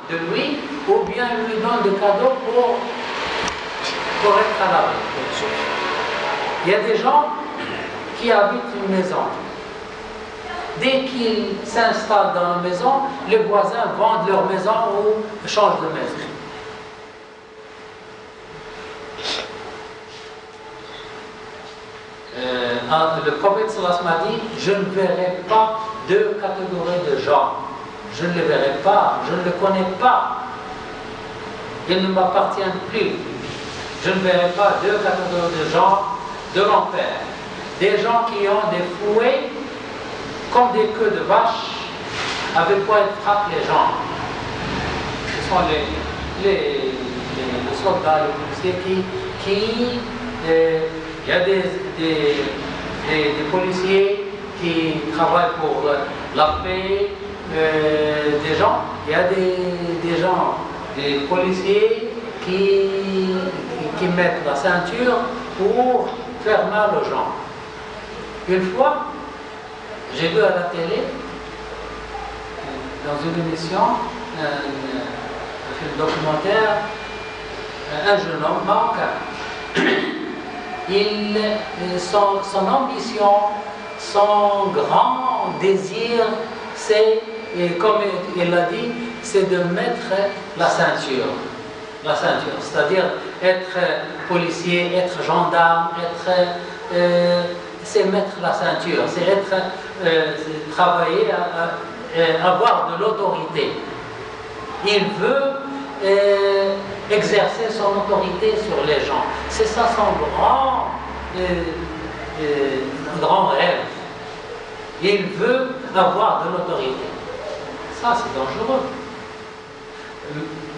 de lui, ou bien lui donne des cadeaux pour être à l'abri. Il y a des gens qui habitent une maison. Dès qu'ils s'installent dans la maison, les voisins vendent leur maison ou changent de maison. Le prophète sallallahu alayhi wa sallam a dit, je ne verrai pas deux catégories de gens. Je ne les verrai pas, je ne les connais pas. Ils ne m'appartiennent plus. Je ne verrai pas deux catégories de gens de l'enfer. Des gens qui ont des fouets comme des queues de vache avec quoi ils frappent les gens. Ce sont les soldats, les policiers qui il y a des policiers qui travaillent pour la paix des gens. Il y a des gens, des policiers qui mettent la ceinture pour faire mal aux gens. Une fois, j'ai vu à la télé, dans une émission, un film documentaire, un jeune homme marocain. Son ambition, son grand désir, c'est, comme il l'a dit, c'est de mettre la ceinture. La ceinture, c'est-à-dire être policier, être gendarme, c'est mettre la ceinture, c'est travailler, avoir de l'autorité. Il veut exercer son autorité sur les gens. C'est ça son grand rêve. Il veut avoir de l'autorité. Ça, c'est dangereux.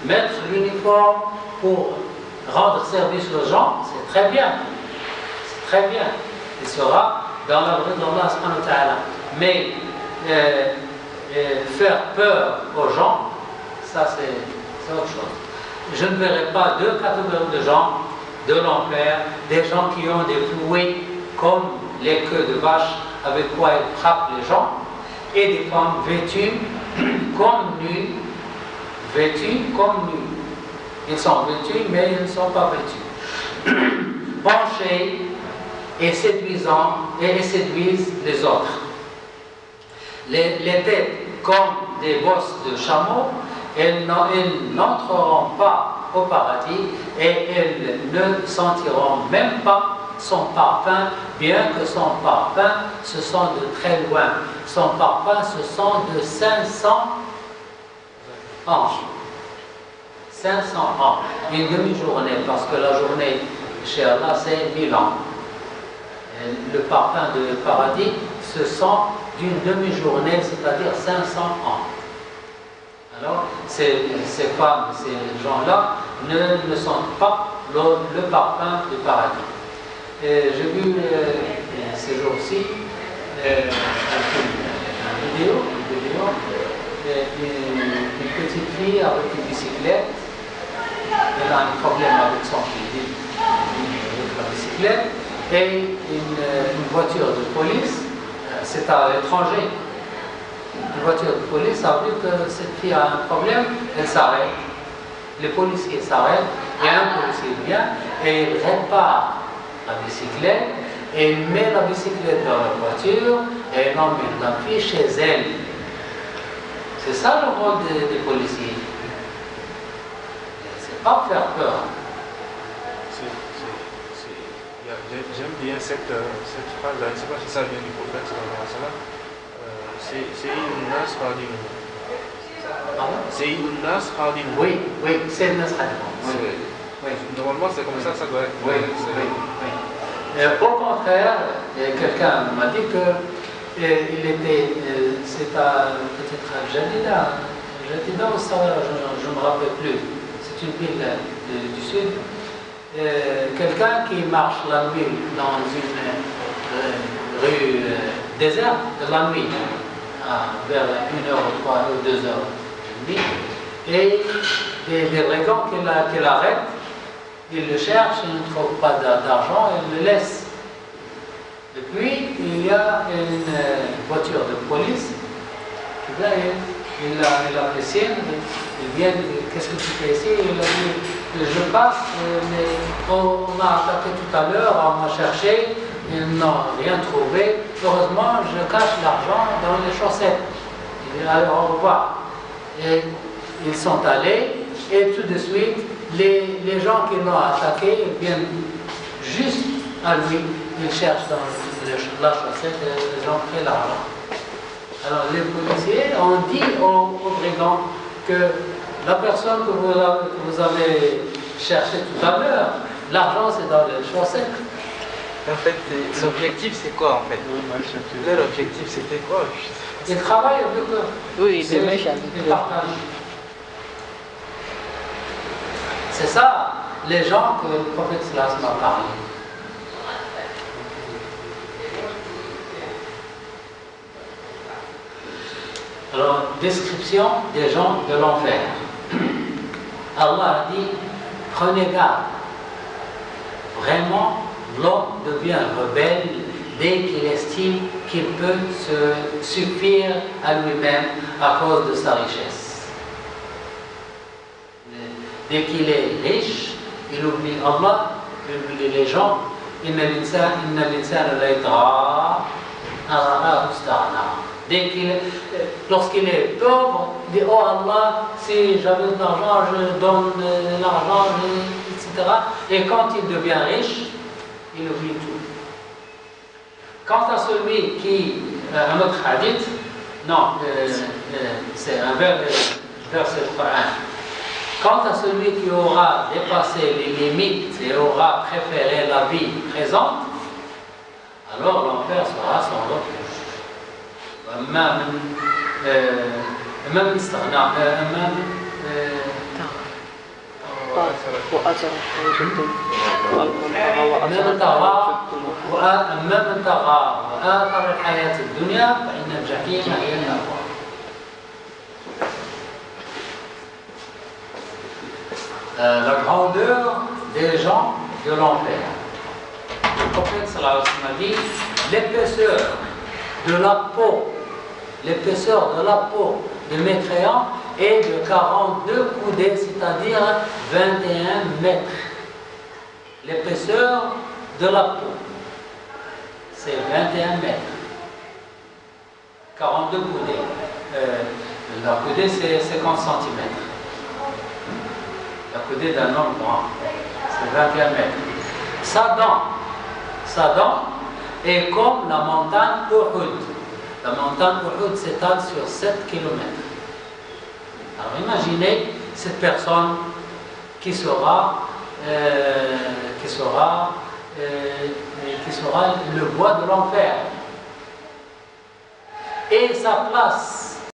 Mettre l'uniforme pour rendre service aux gens, c'est très bien. C'est très bien. Il sera dans l'abri d'Allah subhanahu wa ta'ala. Mais faire peur aux gens, ça c'est autre chose. Je ne verrai pas deux catégories de gens de l'enfer, des gens qui ont des fouets comme les queues de vache avec quoi ils frappent les gens, et des femmes vêtues comme nues, Ils sont vêtus, mais ils ne sont pas vêtus. Penchés et séduisants, et séduisent les autres. Les têtes comme des bosses de chameau, elles n'entreront pas au paradis et elles ne sentiront même pas son parfum, bien que son parfum se sent de très loin. Son parfum se sent de 500 anges. 500 ans, une demi-journée, parce que la journée chez Allah c'est 1000 ans. Et le parfum de paradis se sent d'une demi-journée, c'est-à-dire 500 ans. Alors, ces femmes, ces gens-là ne sentent pas le parfum du paradis. J'ai vu ces jours-ci une vidéo, une petite fille avec une bicyclette. Elle a un problème avec son pied, avec la bicyclette, et une voiture de police, c'est à l'étranger. Une voiture de police a vu que cette fille a un problème, elle s'arrête. Les policiers s'arrêtent, et un policier vient et il répare la bicyclette, et il met la bicyclette dans la voiture et il emmène la fille chez elle. C'est ça le rôle des policiers. C'est pas faire peur. J'aime bien cette phrase-là, je ne sais pas si ça vient du prophète, c'est une nas khadin. C'est une nas khadin. Oui, c'est une nas khadin. Oui. Normalement, c'est comme ça doit être. Oui. Au contraire, quelqu'un m'a dit que il était, c'est peut-être à Jadida ou Sawara, je ne me rappelle plus. C'est une ville du sud. Quelqu'un qui marche la nuit dans une rue déserte, la nuit, vers 1h ou 3 ou 2h de nuit, et des brigands qui l'arrêtent, ils le cherchent, ils ne trouvent pas d'argent, ils le laissent. Et puis, il y a une voiture de police qui vient, il a les siennes, Ils viennent, qu'est-ce que tu fais ici? Il a dit, je passe, mais on m'a attaqué tout à l'heure, on m'a cherché, ils n'ont rien trouvé. Heureusement, je cache l'argent dans les chaussettes. Il dit, alors au revoir. Et ils sont allés, et tout de suite, les gens qui l'ont attaqué viennent juste à lui, ils cherchent dans la chaussette et ils ont pris l'argent. Alors les policiers ont dit aux brigands que la personne que vous avez cherchée tout à l'heure, l'argent c'est dans les chaussettes. En fait, l'objectif c'est quoi en fait? Leur objectif c'était quoi? Ils travaillent avec eux. Oui, ils partagent. C'est ça, les gens que le prophète Sallallahu m'a parlé. Alors, description des gens de l'enfer. Allah a dit, prenez garde. Vraiment, l'homme devient rebelle dès qu'il estime qu'il peut se suffire à lui-même à cause de sa richesse. Dès qu'il est riche, il oublie Allah, il oublie les gens. Lorsqu'il est pauvre, il dit, oh Allah, si j'avais de l'argent, je donne l'argent, etc. Et quand il devient riche, il oublie tout. Quant à celui qui, un autre hadith, non, c'est un verset du Coran. Quant à celui qui aura dépassé les limites et aura préféré la vie présente, alors l'enfer sera son refuge. La grandeur des gens de l'enfer. Le prophète sallallahu alayhi wa sallam a dit, l'épaisseur de la peau, l'épaisseur de la peau de mécréants est de 42 coudées, c'est-à-dire 21 mètres. L'épaisseur de la peau, c'est 21 mètres. 42 coudées. La coudée, c'est 50 cm. La coudée d'un homme grand, c'est 21 mètres. Sa dent est comme la montagne Uhud. La montagne Uhud s'étale sur 7 km. Alors imaginez cette personne qui sera le bois de l'enfer. Et sa place